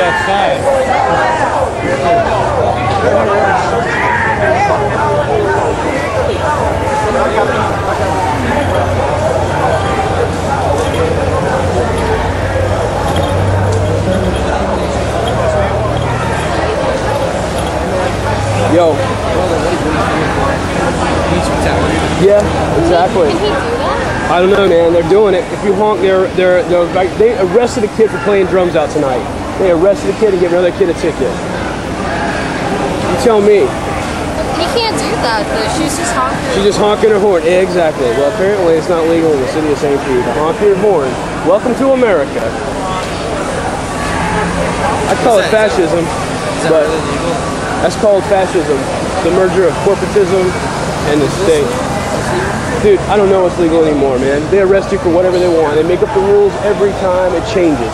outside. Yo. Yeah, exactly. Can he do that? I don't know, man. They're doing it. If you honk, they arrested a kid for playing drums out tonight. They arrested a kid and gave another kid a ticket. You tell me. He can't do that though. She's just honking. She's just honking her horn. Exactly. Well, apparently it's not legal in the city of St. Pete to honk your horn. Welcome to America. I call it fascism, but that's called fascism. The merger of corporatism and the state. Dude, I don't know what's legal anymore, man. They arrest you for whatever they want. They make up the rules every time it changes.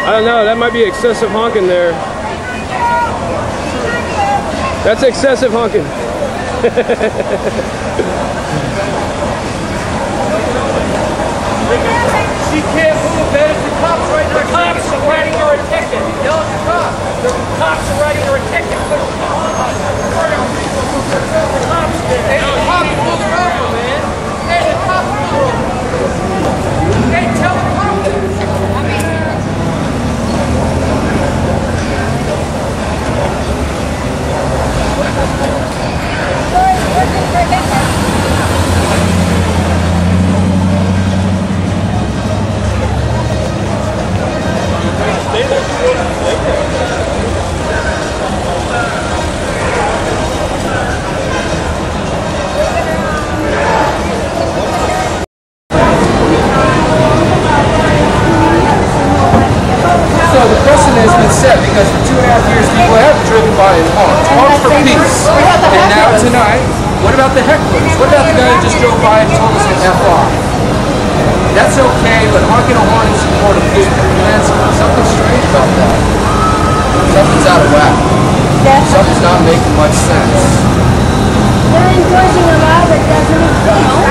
I don't know, that might be excessive honking there. That's excessive honking. She can't move, man. The cops right there. The cops are writing her a ticket. Yell at the cops. The cops are writing her a ticket. The cops did. Hey, the cops pulled her over, man. Hey, the cops pulled her over. Hey, tell the cops. Because for 2.5 years people have driven by in honks. Honks for peace. And now tonight, what about the hecklers? What about the guy who just drove by and told us to F off? That's okay, but honking a horn in support of peace, man, something's strange about that. Something's out of whack. Something's not making much sense. They're encouraging a lot that doesn't exist.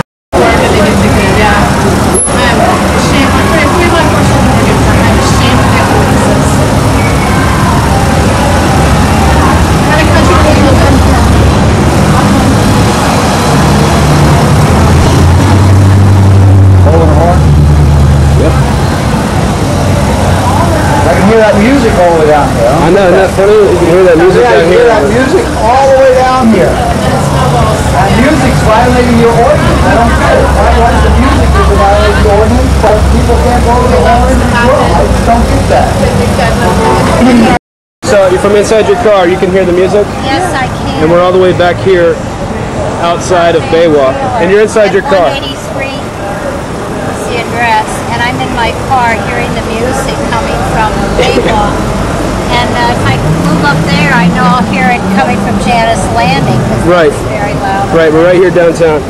That music all the way down here. I know, isn't that funny? You can hear that music down here. You hear that music all the way down here. That music's violating your ordinance. I don't get it. Why is the music violating your ordinance, but people can't go to the horn and drill? I just don't get that. So you're from inside your car, you can hear the music? Yes, I can. And we're all the way back here outside of Baywalk. And you're inside your car. 180 Street, that's the address. And I'm in my car hearing the music coming from Baywalk. And if I move up there, I know I'll hear it coming from Janice Landing. Right. It's very loud. Right, we're right here downtown.